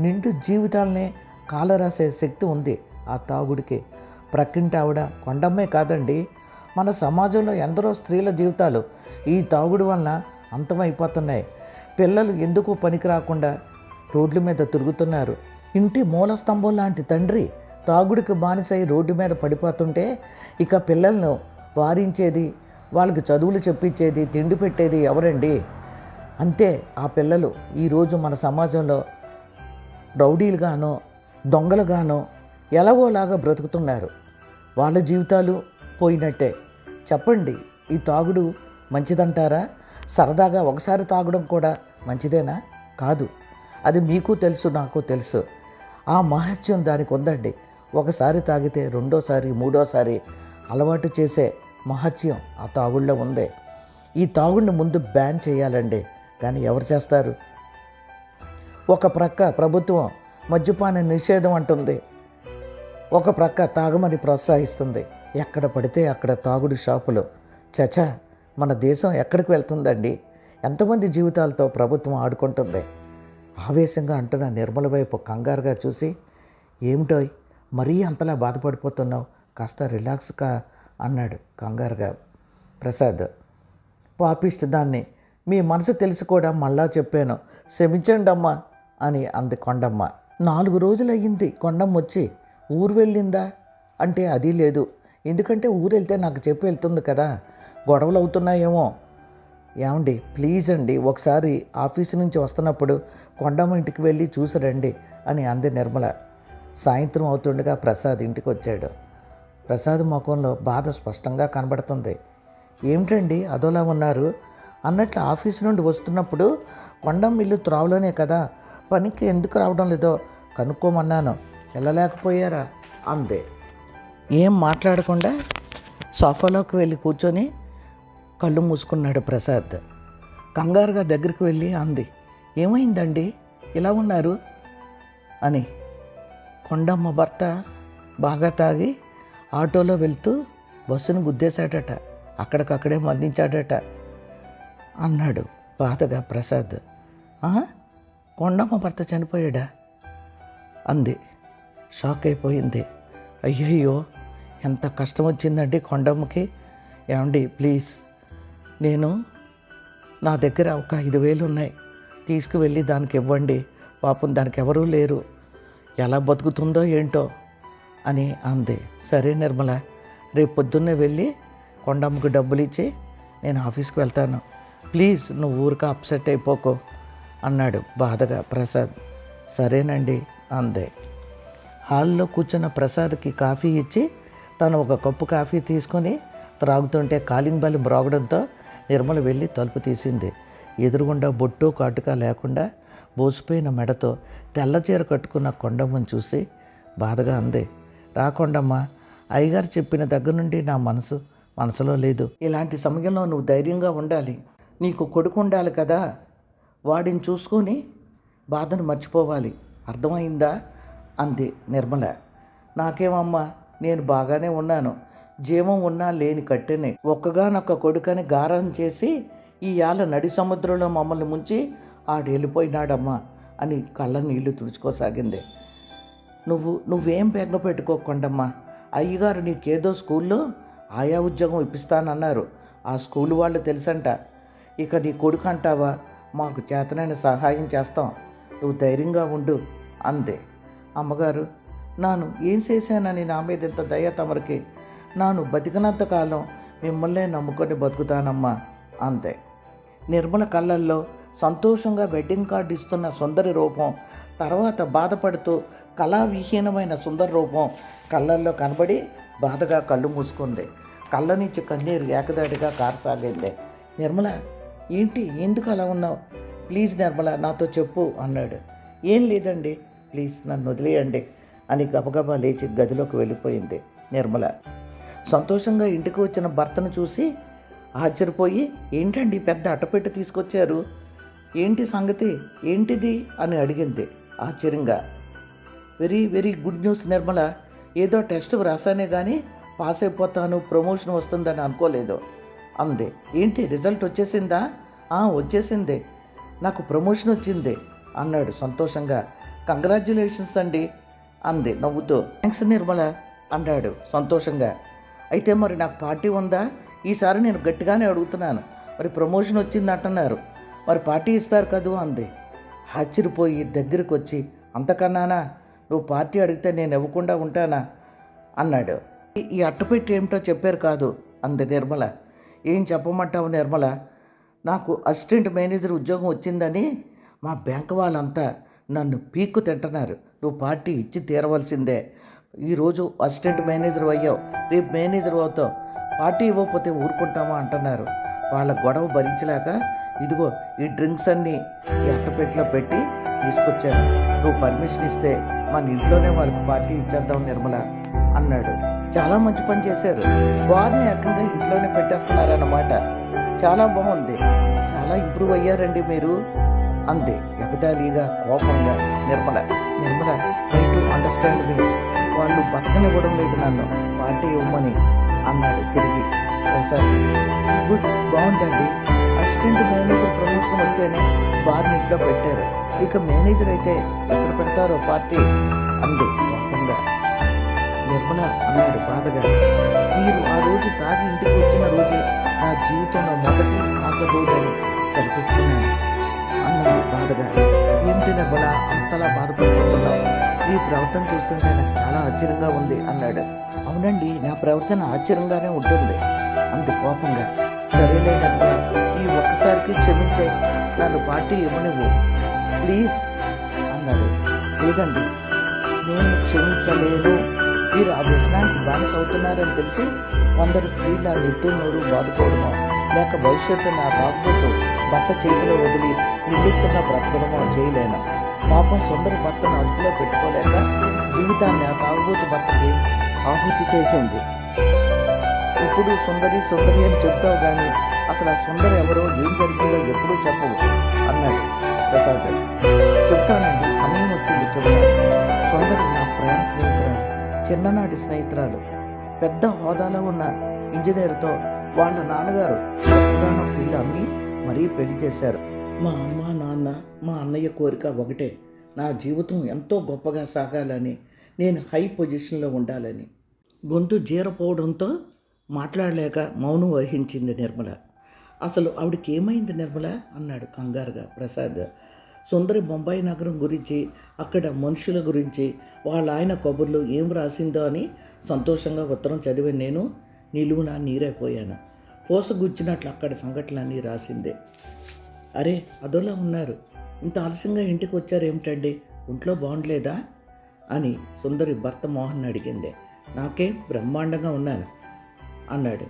నిండు జీవితాలనే కాలరాసే శక్తి ఉంది ఆ తాగుడికి. ప్రక్కింటి ఆవిడ కొండమ్మే కాదండి, మన సమాజంలో ఎందరో స్త్రీల జీవితాలు ఈ తాగుడు వలన అంతమైపోతున్నాయి. పిల్లలు ఎందుకు పనికి రాకుండా రోడ్ల మీద తిరుగుతున్నారు. ఇంటి మూల స్తంభం లాంటి తండ్రి తాగుడికి బానిసై రోడ్డు మీద పడిపోతుంటే ఇక పిల్లలను వారించేది, వాళ్ళకి చదువులు చెప్పించేది, తిండి పెట్టేది ఎవరండి? అంతే, ఆ పిల్లలు ఈరోజు మన సమాజంలో రౌడీలుగానో దొంగలుగానో ఎలాగోలాగా బ్రతుకుతున్నారు. వాళ్ళ జీవితాలు పోయినట్టే. చెప్పండి, ఈ తాగుడు మంచిదంటారా? సరదాగా ఒకసారి తాగడం కూడా మంచిదేనా? కాదు. అది మీకు తెలుసు, నాకు తెలుసు. ఆ మహత్యం దానికి ఉందండి. ఒకసారి తాగితే రెండోసారి మూడోసారి అలవాటు చేసే మహత్యం ఆ తాగుళ్ళో ఉంది. ఈ తాగుడిని ముందు బ్యాన్ చేయాలండి, కానీ ఎవరు చేస్తారు? ఒక ప్రక్క ప్రభుత్వం మద్యపాన నిషేధం అంటుంది, ఒక ప్రక్క తాగమని ప్రోత్సహిస్తుంది. ఎక్కడ పడితే అక్కడ తాగుడు షాపులు. చచా, మన దేశం ఎక్కడికి వెళ్తుందండి? ఎంతమంది జీవితాలతో ప్రభుత్వం ఆడుకుంటుంది? ఆవేశంగా అంటున్న నిర్మల వైపు కంగారుగా చూసి, ఏమిటోయ్ మరీ అంతలా బాధపడిపోతున్నావు, కాస్త రిలాక్స్గా అన్నాడు కంగారుగా ప్రసాద్. పాపిష్టి దాన్ని, మీ మనసు తెలిసి కూడా మళ్ళా చెప్పాను, క్షమించండి అమ్మా అని అంది కొండమ్మ. 4 రోజులు అయ్యింది కొండమ్మ వచ్చి. ఊరు వెళ్ళిందా అంటే అది లేదు. ఎందుకంటే ఊరు వెళ్తే నాకు చెప్పి వెళ్తుంది కదా, గొడవలు అవుతున్నాయేమో. ఏమండి ప్లీజ్ అండి, ఒకసారి ఆఫీసు నుంచి వస్తున్నప్పుడు కొండమ్మ ఇంటికి వెళ్ళి చూసి రండి అని అంది నిర్మల. సాయంత్రం అవుతుండగా ప్రసాద్ ఇంటికి వచ్చాడు. ప్రసాద్ ముఖంలో బాధ స్పష్టంగా కనబడుతుంది. ఏమిటండి అదోలా ఉన్నారు? అన్నట్లు ఆఫీస్ నుండి వస్తున్నప్పుడు కొండమ్మ ఇల్లు త్రోవలోనే కదా, పనికి ఎందుకు రావడం లేదో కనుక్కోమన్నాను, వెళ్ళలేకపోయారా అందే. ఏం మాట్లాడకుండా సోఫాలోకి వెళ్ళి కూర్చొని కళ్ళు మూసుకున్నాడు ప్రసాద్. కంగారుగా దగ్గరికి వెళ్ళి అంది, ఏమైందండి ఇలా ఉన్నారు అని. కొండమ్మ భర్త బాగా తాగి ఆటోలో వెళ్తూ బస్సును గుద్దేశాడట, అక్కడికక్కడే మరణించాడట అన్నాడు బాధగా ప్రసాద్. కొండమ్మ భర్త చనిపోయాడా అంది. షాక్ అయిపోయింది. అయ్యయ్యో, ఎంత కష్టం వచ్చిందండి కొండమ్మకి. ఏమండి ప్లీజ్, నా దగ్గర ఒక 5,000 ఉన్నాయి, తీసుకువెళ్ళి దానికి ఇవ్వండి, పాపం దానికి ఎవరూ లేరు, ఎలా బతుకుతుందో ఏంటో అని అంది. సరే నిర్మల, రేపు పొద్దున్నే వెళ్ళి కొండమ్మకు డబ్బులు ఇచ్చి నేను ఆఫీస్కి వెళ్తాను, ప్లీజ్ నువ్వు ఊరిక అప్సెట్ అయిపోకో అన్నాడు బాధగా ప్రసాద్. సరేనండి అందే. హాల్లో కూర్చున్న ప్రసాద్కి కాఫీ ఇచ్చి తను ఒక కప్పు కాఫీ తీసుకొని త్రాగుతుంటే కాలింగ్ బెల్ మ్రోగడంతో నిర్మల వెళ్ళి తలుపు తీసింది. ఎదురుగుండా బొట్టు కాటుక లేకుండా బోసిపోయిన మెడతో తెల్ల చీర కట్టుకున్న కొండమ్మని చూసి బాధగా అంది. రా కొండమ్మ, అయ్యగారు చెప్పిన దగ్గర నుండి నా మనసులో లేదు. ఇలాంటి సమయంలో నువ్వు ధైర్యంగా ఉండాలి, నీకు కొడుకు ఉండాలి కదా, వాడిని చూసుకొని బాధను మర్చిపోవాలి, అర్థమైందా అంది నిర్మల. నాకేమమ్మా, నేను బాగానే ఉన్నాను, జీవం ఉన్నా లేని కట్టెనే, ఒక్కగానొక్క కొడుకని గారం చేసి ఈ యాల నడి సముద్రంలో మమ్మల్ని ముంచి ఆడెళ్ళిపోయినాడమ్మా అని కళ్ళ నీళ్లు తుడుచుకోసాగింది. నువ్వేం బెంగ పెట్టుకోకుండమ్మా, అయ్యగారు నీకేదో స్కూల్లో ఆయా ఉద్యోగం ఇప్పిస్తానన్నారు, ఆ స్కూల్ వాళ్ళు తెలుసంట, ఇక నీ కొడుకు అంటావా, మాకు చేతనైన సహాయం చేస్తాం, నువ్వు ధైర్యంగా ఉండు అందే. అమ్మగారు, నాను ఏం చేశానని నా మీద ఇంత దయ తమరికి, నాను బతికినంత కాలం మిమ్మల్నే నమ్ముకొని బతుకుతానమ్మా అంతే. నిర్మల కళ్ళల్లో సంతోషంగా వెడ్డింగ్ కార్డు ఇస్తున్న సుందరి రూపం, తర్వాత బాధపడుతూ కళావిహీనమైన సుందర రూపం కళ్ళల్లో కనబడి బాధగా కళ్ళు మూసుకుంది. కళ్ళ నుంచి కన్నీరు ఏకదాటిగా కారసాగింది. నిర్మల, ఏంటి, ఎందుకు అలా ఉన్నావు, ప్లీజ్ నిర్మల నాతో చెప్పు అన్నాడు. ఏం లేదండి, ప్లీజ్ నన్ను వదిలేయండి అని గబగబా లేచి గదిలోకి వెళ్ళిపోయింది నిర్మల. సంతోషంగా ఇంటికి వచ్చిన భర్తను చూసి ఆశ్చర్యపోయి, ఏంటండి పెద్ద అట్టపెట్టి తీసుకొచ్చారు, ఏంటి సంగతి, ఏంటిది అని అడిగింది ఆశ్చర్యంగా. Very very good news Nirmala, ఏదో టెస్ట్ రాసానే కానీ పాస్ అయిపోతాను, ప్రమోషన్ వస్తుందని అనుకోలేదు అంది. ఏంటి రిజల్ట్ వచ్చేసిందా? వచ్చేసింది, నాకు ప్రమోషన్ వచ్చింది అన్నాడు సంతోషంగా. కంగ్రాచ్యులేషన్స్ అండి అంది నవ్వుతూ. థ్యాంక్స్ నిర్మల అన్నాడు సంతోషంగా. అయితే మరి నాకు పార్టీ ఉందా? ఈసారి నేను గట్టిగానే అడుగుతున్నాను, మరి ప్రమోషన్ వచ్చింది అంటున్నారు, మరి పార్టీ ఇస్తారు కదూ అంది. ఆశ్చర్యపోయి దగ్గరికి వచ్చి, అంతకన్నానా, నువ్వు పార్టీ అడిగితే నేను ఇవ్వకుండా ఉంటానా అన్నాడు. ఈ అట్టపెట్టి ఏమిటో చెప్పారు కాదు అంది నిర్మల. ఏం చెప్పమంటావు నిర్మల, నాకు అసిస్టెంట్ మేనేజర్ ఉద్యోగం వచ్చిందని మా బ్యాంక్ వాళ్ళంతా నన్ను పీక్కు తింటున్నారు, నువ్వు పార్టీ ఇచ్చి తీరవలసిందే, ఈరోజు అసిస్టెంట్ మేనేజర్ అయ్యావు, రేపు మేనేజర్ అవుతావు, పార్టీ ఇవ్వకపోతే ఊరుకుంటామా అంటున్నారు. వాళ్ళ గొడవ భరించలేక ఇదిగో ఈ డ్రింక్స్ అన్నీ ఈ అట్టపెట్టిలో పెట్టి తీసుకొచ్చాను, నువ్వు పర్మిషన్ ఇస్తే మన ఇంట్లోనే వాళ్ళకి పార్టీ ఇచ్చేద్దాం నిర్మల అన్నాడు. చాలా మంచి పని చేశారు, బార్ని ఏకంగా ఇంట్లోనే పెట్టేస్తున్నారన్నమాట, చాలా బాగుంది, చాలా ఇంప్రూవ్ అయ్యారండి మీరు అంది ఎగతాళిగా కోపంగా నిర్మల. ట్రై టు అండర్స్టాండ్ మీ, వాళ్ళు బతకనివ్వడం లేదు నన్ను పార్టీ ఇవ్వమని అన్నాడు తిరిగి ప్రసాద్. గుడ్, బాగుందండి, అసిస్టెంట్ మేనేజర్ ప్రమోషన్ వస్తేనే బార్ని ఇంట్లో పెట్టారు, ఇక మేనేజర్ అయితే ఎక్కడ పెడతారో పార్టీ అంది కోపంగా. నిర్మల అన్నాడు బాధగా. మీరు ఆ రోజు తాగి ఇంటికి వచ్చిన రోజే నా జీవితంలో మొదటి ఆఖరి రోజని సరిపెట్టుకున్నాను అన్నాడు బాధగా. ఏమిటి నిర్మల అంతలా బాధపడిపోతున్నావు, నీ ప్రవర్తన చూస్తుంటే నాకు చాలా ఆశ్చర్యంగా ఉంది అన్నాడు. అవునండి, నా ప్రవర్తన ఆశ్చర్యంగానే ఉంటుంది అంది కోపంగా. సరేలే నిర్మల, ఈ ఒక్కసారికి క్షమించే, నన్ను పార్టీ ఇవ్వనివ్వు ప్లీజ్ అన్నాడు. లేదండి, నేను క్షమించలేను, మీరు ఆ వ్యసనానికి బానిస అవుతున్నారని తెలిసి కొందరు స్త్రీల నెత్తి నోరు బాదుకోవడమో లేక భవిష్యత్తును ఆ తాగుబోతు భర్త చేతిలో వదిలి నిర్లిప్తంగా బ్రతకడమో చేయలేను. పాపం సుందరి భర్తను అదుపులో పెట్టుకోలేక జీవితాన్ని ఆ తాగుబోతు భర్తకి ఆహుతి చేసింది. ఇప్పుడు సుందరి సుందరి అని చెప్తావు కానీ అసలు ఆ సుందరి ఎవరో ఏం జరిగిందో ఎప్పుడూ చెప్పవు అన్నాడు ప్రసాద్. చెప్తానండి, సమయం వచ్చింది చెప్తాను. సుందరి నా ప్రయాణ స్నేహితురాలు, చిన్ననాటి స్నేహితురాలు. పెద్ద హోదాలో ఉన్న ఇంజనీర్తో వాళ్ళ నాన్నగారు కొత్తగానో ఇల్లు అమ్మి మరీ పెళ్లి చేశారు. మా అమ్మ నాన్న మా అన్నయ్య కోరిక ఒకటే, నా జీవితం ఎంతో గొప్పగా సాగాలని, నేను హై పొజిషన్లో ఉండాలని. గొంతు జీరపోవడంతో మాట్లాడలేక మౌనం వహించింది నిర్మల. అసలు ఆవిడకి ఏమైంది నిర్మల అన్నాడు కంగారుగా ప్రసాద్. సుందరి బొంబాయి నగరం గురించి, అక్కడ మనుషుల గురించి, వాళ్ళ ఆయన కబుర్లు ఏం రాసిందో అని సంతోషంగా ఉత్తరం చదివి నేను నిలువున నీరైపోయాను. పోసగుచ్చినట్లు అక్కడ సంఘటనలన్నీ రాసిందే. అరే అదోలా ఉన్నారు, ఇంత ఆలస్యంగా ఇంటికి వచ్చారు ఏమిటండి, ఒంట్లో బాగుండలేదా అని సుందరి భర్త మోహన్ అడిగింది. నాకేం బ్రహ్మాండంగా ఉన్నాను అన్నాడు.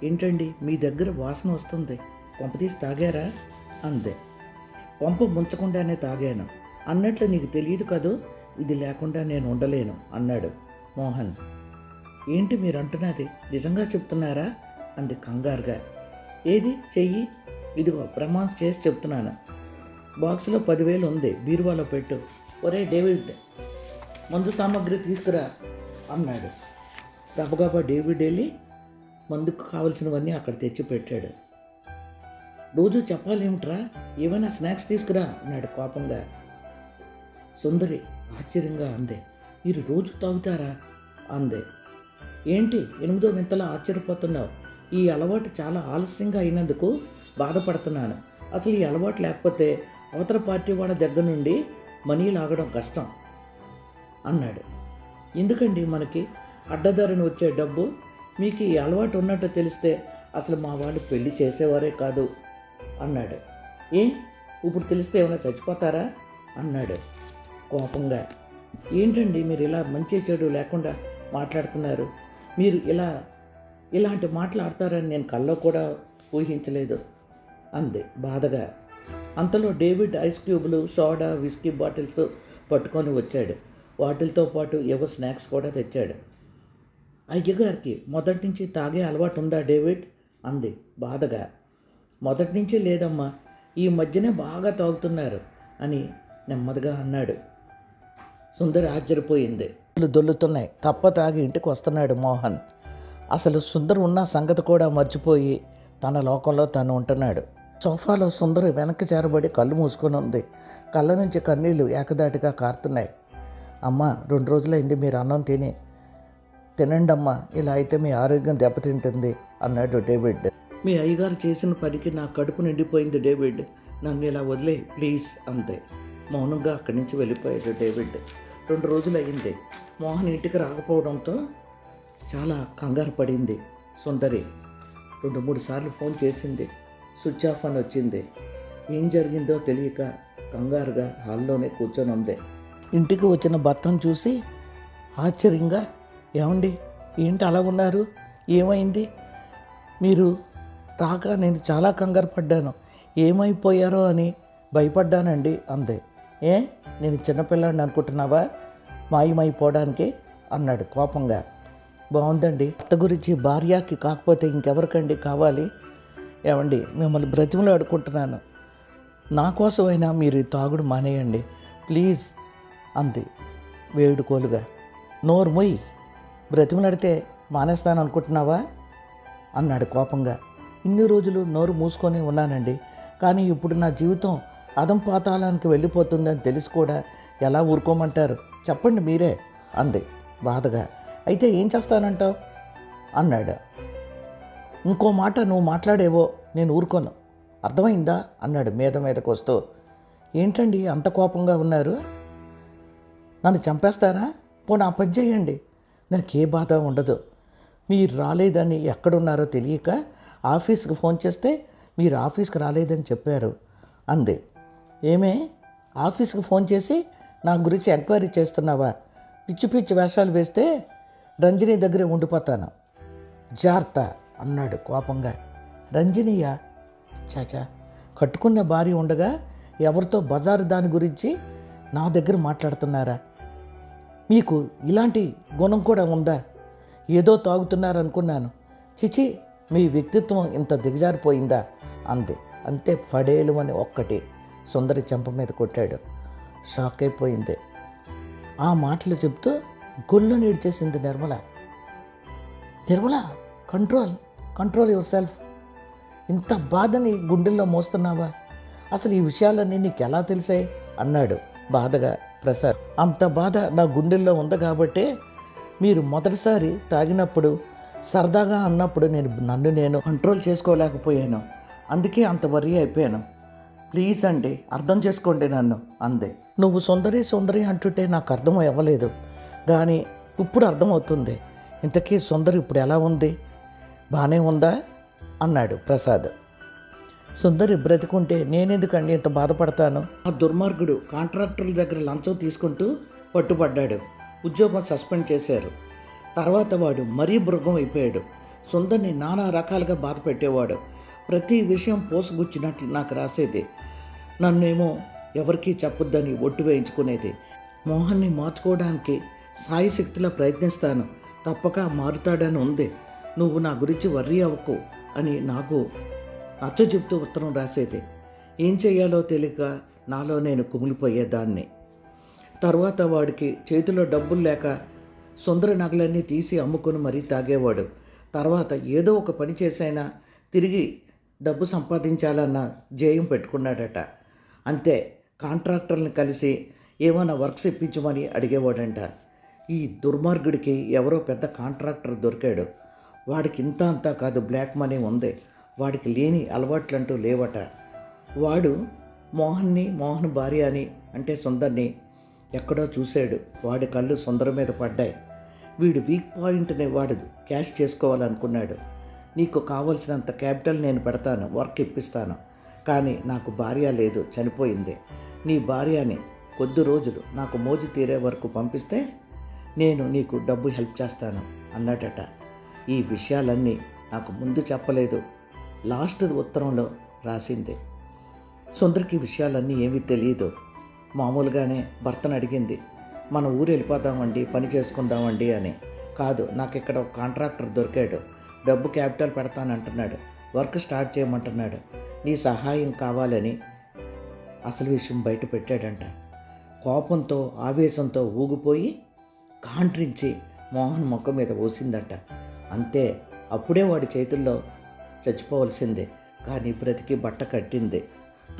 ఏంటండి మీ దగ్గర వాసన వస్తుంది, కొంపతీసి తాగారా అందే. కొంప ముంచకుండానే తాగాను అన్నట్లు నీకు తెలియదు కదూ, ఇది లేకుండా నేను ఉండలేను అన్నాడు మోహన్. ఏంటి మీరు అంటున్నది, నిజంగా చెప్తున్నారా అంది కంగారుగా. ఏది చెయ్యి, ఇదిగో ప్రమాణం చేసి చెప్తున్నాను. బాక్సులో 10,000 ఉంది, బీరువాలో పెట్టు. ఒరే డేవిడ్, మందు సామాగ్రి తీసుకురా అన్నాడు. గబగబా డేవిడ్ వెళ్ళి మందుకు కావలసినవన్నీ అక్కడ తెచ్చి పెట్టాడు. రోజు చెప్పాలేమిట్రా, ఏమైనా స్నాక్స్ తీసుకురా అన్నాడు కోపంగా. సుందరి ఆశ్చర్యంగా అందే. మీరు రోజు తాగుతారా అందే. ఏంటి 8వ వింతలా ఆశ్చర్యపోతున్నావు, ఈ అలవాటు చాలా ఆలస్యంగా అయినందుకు బాధపడుతున్నాను. అసలు ఈ అలవాటు లేకపోతే అవతల పార్టీ వాళ్ళ దగ్గర నుండి మనీ లాగడం కష్టం అన్నాడు. ఎందుకండి మనకి అడ్డదారిని వచ్చే డబ్బు, మీకు ఈ అలవాటు ఉన్నట్టు తెలిస్తే అసలు మా వాళ్ళు పెళ్లి చేసేవారే కాదు అన్నాడు. ఇప్పుడు తెలిస్తే ఏమైనా చచ్చిపోతారా అన్నాడు కోపంగా. ఏంటండి మీరు ఇలా మంచి చెడు లేకుండా మాట్లాడుతున్నారు, మీరు ఇలాంటి మాట్లాడతారని నేను కల్లో కూడా ఊహించలేదు అంది బాధగా. అంతలో డేవిడ్ ఐస్ క్యూబులు, సోడా, విస్కీ బాటిల్స్ పట్టుకొని వచ్చాడు. వాటితో పాటు ఏవో స్నాక్స్ కూడా తెచ్చాడు. అయ్యగారికి మొదటి నుంచి తాగే అలవాటు ఉందా డేవిడ్ అంది బాధగా. మొదటి నుంచి లేదమ్మా, ఈ మధ్యనే బాగా తాగుతున్నారు అని నెమ్మదిగా అన్నాడు. సుందరి ఆశ్చర్యపోయింది. దొల్లుతున్నాయి, తప్ప తాగి ఇంటికి వస్తున్నాడు మోహన్. అసలు సుందరి ఉన్న సంగతి కూడా మర్చిపోయి తన లోకంలో తను ఉంటున్నాడు. సోఫాలో సుందరి వెనక్కి చేరబడి కళ్ళు మూసుకొని ఉంది. కళ్ళ నుంచి కన్నీళ్లు ఏకదాటిగా కారుతున్నాయి. అమ్మ 2 రోజులైంది మీరు అన్నం తినండి అమ్మా, ఇలా అయితే మీ ఆరోగ్యం దెబ్బతింటుంది అన్నాడు డేవిడ్. మీ అయ్యగారు చేసిన పనికి నా కడుపు నిండిపోయింది డేవిడ్, నన్ను ఇలా వదిలే ప్లీజ్ అంతే. మౌనంగా అక్కడి నుంచి వెళ్ళిపోయాడు డేవిడ్. 2 రోజులు అయ్యింది. మోహన్ ఇంటికి రాకపోవడంతో చాలా కంగారు పడింది సుందరి. 2-3 సార్లు ఫోన్ చేసింది, స్విచ్ ఆఫ్ అని వచ్చింది. ఏం జరిగిందో తెలియక కంగారుగా హాల్లోనే కూర్చొని ఉంది. ఇంటికి వచ్చిన భర్తను చూసి ఆశ్చర్యంగా, ఏమండి ఏంటి అలా ఉన్నారు, ఏమైంది, మీరు రాక నేను చాలా కంగారు పడ్డాను, ఏమైపోయారో అని భయపడ్డానండి అంది. నేను చిన్నపిల్లాడిని అనుకుంటున్నావా మాయమైపోవడానికి అన్నాడు కోపంగా. బాగుందండి, భర్త గురించి భార్యకి కాకపోతే ఇంకెవరికండి కావాలి, ఏమండి మిమ్మల్ని బ్రతిమలో అడుకుంటున్నాను, నా కోసమైనా మీరు తాగుడు మానేయండి ప్లీజ్ అంది వేడుకోలుగా. నోరు మొయ్యి, బ్రతిమలాడితే మానేస్తాను అనుకుంటున్నావా అన్నాడు కోపంగా. ఇన్ని రోజులు నోరు మూసుకొని ఉన్నానండి, కానీ ఇప్పుడు నా జీవితం అదం పాతాళానికి వెళ్ళిపోతుందని తెలిసి కూడా ఎలా ఊరుకోమంటారు చెప్పండి మీరే అంది బాధగా. అయితే ఏం చేస్తానంటావు అన్నాడు. ఇంకో మాట నువ్వు మాట్లాడేవో నేను ఊరుకోను, అర్థమైందా అన్నాడు మీదకు వస్తూ. ఏంటండి అంత కోపంగా ఉన్నారు, నన్ను చంపేస్తారా, పోనీ ఆ పని చేయండి, నాకే బాధ ఉండదు. మీరు రాలేదని ఎక్కడున్నారో తెలియక ఆఫీస్కి ఫోన్ చేస్తే మీరు ఆఫీస్కి రాలేదని చెప్పారు అంది. ఏమే ఆఫీస్కి ఫోన్ చేసి నా గురించి ఎంక్వైరీ చేస్తున్నావా, పిచ్చి పిచ్చి వేషాలు వేస్తే రంజని దగ్గరే ఉండిపోతాను జార్త అన్నాడు కోపంగా. రంజనీయ? చాచా, కట్టుకున్న భార్య ఉండగా ఎవరితో బజారు దాని గురించి నా దగ్గర మాట్లాడుతున్నారా? మీకు ఇలాంటి గుణం కూడా ఉందా? ఏదో తాగుతున్నారనుకున్నాను. చిచి, మీ వ్యక్తిత్వం ఇంత దిగజారిపోయిందా అంది. అంతే ఫడేలు అని ఒక్కటి సుందరి చెంప మీద కొట్టాడు. షాక్ అయిపోయింది. ఆ మాటలు చెప్తూ గొల్లు నీడ్చేసింది Nirmala. Nirmala, control yourself. ఇంత బాధని గుండెల్లో మోస్తున్నావా? అసలు ఈ విషయాలన్నీ నీకు ఎలా తెలిసాయి అన్నాడు బాధగా ప్రసాద్. అంత బాధ నా గుండెల్లో ఉంది కాబట్టే మీరు మొదటిసారి తాగినప్పుడు సరదాగా అన్నప్పుడు నన్ను నేను కంట్రోల్ చేసుకోలేకపోయాను. అందుకే అంత వర్రీ అయిపోయాను. ప్లీజ్ అండి, అర్థం చేసుకోండి నన్ను అంది. నువ్వు సుందరి అంటుంటే నాకు అర్థం అవ్వలేదు, కానీ ఇప్పుడు అర్థమవుతుంది. ఇంతకీ సుందరి ఇప్పుడు ఎలా ఉంది? బాగానే ఉందా అన్నాడు ప్రసాద్. సుందరి బ్రతికుంటే నేనెందుకండి ఇంత బాధపడతాను? ఆ దుర్మార్గుడు కాంట్రాక్టర్ల దగ్గర లంచం తీసుకుంటూ పట్టుబడ్డాడు. ఉద్యోగం సస్పెండ్ చేశారు. తర్వాత వాడు మరీ మృగం అయిపోయాడు. సుందర్ని నానా రకాలుగా బాధ పెట్టేవాడు. ప్రతి విషయం పోసుగుచ్చినట్లు నాకు రాసేది. నన్నేమో ఎవరికీ చెప్పొద్దని ఒట్టు వేయించుకునేది. మోహన్ని మార్చుకోవడానికి సాయశక్తిలా ప్రయత్నిస్తాను, తప్పక మారుతాడని ఉంది. నువ్వు నా గురించి వర్రీ అవ్వకు అని నాకు నచ్చ చెప్తూ ఉత్తరం రాసేది. ఏం చేయాలో తెలియక నాలో నేను కుమిలిపోయేదాన్ని. తర్వాత వాడికి చేతిలో డబ్బులు లేక సుందర నగలన్నీ తీసి అమ్ముకొని మరీ తాగేవాడు. తర్వాత ఏదో ఒక పని చేసైనా తిరిగి డబ్బు సంపాదించాలన్న ధ్యేయం పెట్టుకున్నాడట. అంతే, కాంట్రాక్టర్ని కలిసి ఏమైనా వర్క్స్ ఇప్పించమని అడిగేవాడంట. ఈ దుర్మార్గుడికి ఎవరో పెద్ద కాంట్రాక్టర్ దొరికాడు. వాడికి ఇంత అంతా కాదు, బ్లాక్ మనీ ఉంది. వాడికి లేని అలవాట్లంటూ లేవట. వాడు మోహన్ భార్య అని అంటే సుందర్ని ఎక్కడో చూశాడు. వాడి కళ్ళు సుందర మీద పడ్డాయి. వీడు వీక్ పాయింట్ని వాడు క్యాష్ చేసుకోవాలనుకున్నాడు. నీకు కావలసినంత క్యాపిటల్ నేను పెడతాను, వర్క్ ఇప్పిస్తాను, కానీ నాకు భార్య లేదు, చనిపోయింది. నీ భార్యని కొద్ది రోజులు నాకు మోజు తీరే వరకు పంపిస్తే నేను నీకు డబ్బు హెల్ప్ చేస్తాను అన్నాడట. ఈ విషయాలన్నీ నాకు ముందు చెప్పలేదు, లాస్ట్ ఉత్తరంలో రాసింది. సుందరికి విషయాలన్నీ ఏమీ తెలియదు. మామూలుగానే భర్తను అడిగింది, మన ఊరు వెళ్ళిపోదామండి, పని చేసుకుందామండి అని. కాదు, నాకు ఇక్కడ ఒక కాంట్రాక్టర్ దొరికాడు, డబ్బు క్యాపిటల్ పెడతానంటున్నాడు, వర్క్ స్టార్ట్ చేయమంటున్నాడు, నీ సహాయం కావాలని అసలు విషయం బయట పెట్టాడంట. కోపంతో ఆవేశంతో ఊగిపోయి కాంట్రించి మోహన్ ముఖం మీద పోసిందట. అంతే, అప్పుడే వాడి చేతుల్లో చచ్చిపోవలసిందే, కానీ బ్రతికి బట్ట కట్టింది.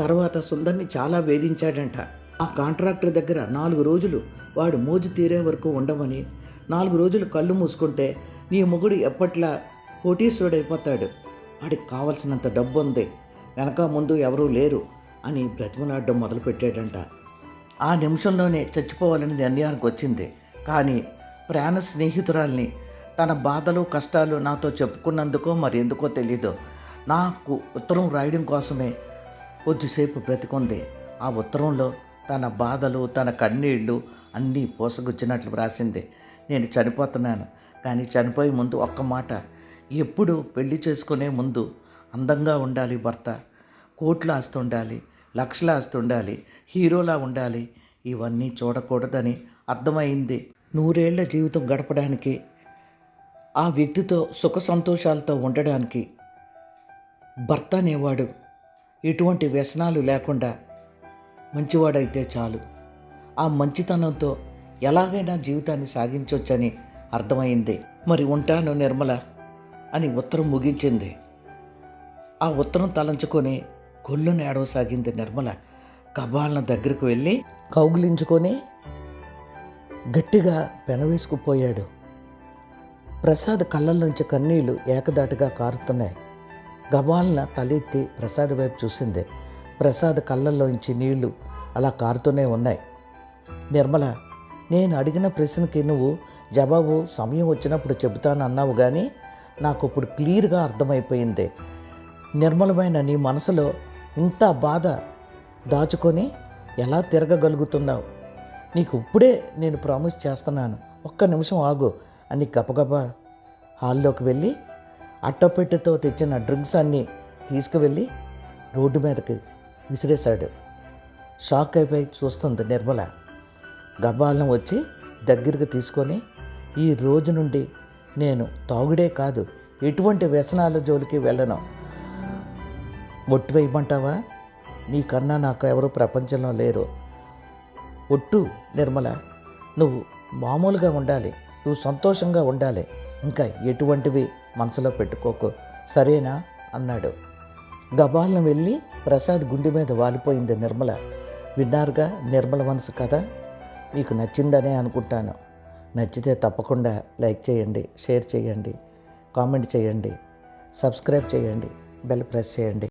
తర్వాత సుందర్ని చాలా వేధించాడంట. ఆ కాంట్రాక్టర్ దగ్గర 4 రోజులు వాడు మోజు తీరే వరకు ఉండమని, 4 రోజులు కళ్ళు మూసుకుంటే నీ మొగుడు ఎప్పట్లా కోటీశ్వరుడైపోతాడు, వాడికి కావలసినంత డబ్బు ఉంది, వెనక ముందు ఎవరూ లేరు అని బ్రతిమలాడడం మొదలుపెట్టాడంట. ఆ నిమిషంలోనే చచ్చిపోవాలని నిర్ణయానికి వచ్చింది. కానీ ప్రాణ స్నేహితురాల్ని తన బాధలు కష్టాలు నాతో చెప్పుకున్నందుకో మరి ఎందుకో తెలీదు, నాకు ఉత్తరం రాయడం కోసమే కొద్దిసేపు బ్రతికుంది. ఆ ఉత్తరంలో తన బాధలు, తన కన్నీళ్ళు అన్నీ పోసగుచ్చినట్లు రాసింది. నేను చనిపోతున్నాను, కానీ చనిపోయే ముందు ఒక్క మాట, ఎప్పుడు పెళ్లి చేసుకునే ముందు అందంగా ఉండాలి భర్త, కోట్ల ఆస్తి ఉండాలి, లక్షల ఆస్తి ఉండాలి, హీరోలా ఉండాలి, ఇవన్నీ చూడకూడదని అర్థమైంది. 100 ఏళ్ల జీవితం గడపడానికి, ఆ వ్యక్తితో సుఖ సంతోషాలతో ఉండడానికి భర్త అనేవాడు ఎటువంటి వ్యసనాలు లేకుండా మంచివాడైతే చాలు. ఆ మంచితనంతో ఎలాగైనా జీవితాన్ని సాగించవచ్చని అర్థమైంది. మరి ఉంటాను నిర్మల అని ఉత్తరం ముగించింది. ఆ ఉత్తరం తలంచుకొని గొల్లుని ఏడవసాగింది నిర్మల. కబాలన దగ్గరకు వెళ్ళి కౌగిలించుకొని గట్టిగా పెనవేసుకుపోయాడు. ప్రసాద్ కళ్ళల్లోంచి కన్నీళ్లు ఏకదాటిగా కారుతున్నాయి. గబాలన తలెత్తి ప్రసాద్ వైపు చూసింది. ప్రసాద్ కళ్ళల్లోంచి నీళ్లు అలా కారుతూనే ఉన్నాయి. నిర్మల, నేను అడిగిన ప్రశ్నకి నువ్వు జవాబు సమయం వచ్చినప్పుడు చెబుతాను అన్నావు, కానీ నాకు ఇప్పుడు క్లియర్గా అర్థమైపోయింది. నిర్మలమైన నీ మనసులో ఇంత బాధ దాచుకొని ఎలా తిరగగలుగుతున్నావు? నీకు ఇప్పుడే నేను ప్రామిస్ చేస్తున్నాను, ఒక్క నిమిషం ఆగు అని గబగబా హాల్లోకి వెళ్ళి అట్టపెట్టెతో తెచ్చిన డ్రింక్స్ అన్నీ తీసుకువెళ్ళి రోడ్డు మీదకి విసిరేశాడు. షాక్ అయిపోయి చూస్తుంది నిర్మల. గర్భాలను వచ్చి దగ్గరికి తీసుకొని, ఈ రోజు నుండి నేను తాగుడే కాదు ఎటువంటి వ్యసనాల జోలికి వెళ్ళను. ఒట్టు వేయమంటావా? నీకన్నా నాకు ఎవరు ప్రపంచంలో లేరు. ఒట్టు నిర్మల, నువ్వు మామూలుగా ఉండాలి, నువ్వు సంతోషంగా ఉండాలి, ఇంకా ఎటువంటివి మనసులో పెట్టుకోకు, సరేనా అన్నాడు. గబాలను వెళ్ళి ప్రసాద్ గుండె మీద వాలిపోయింది నిర్మల. విన్నారుగా నిర్మల మనసు కథ. మీకు నచ్చిందనే అనుకుంటాను. నచ్చితే తప్పకుండా లైక్ చేయండి, షేర్ చేయండి, కామెంట్ చేయండి, సబ్స్క్రైబ్ చేయండి, బెల్ ప్రెస్ చేయండి.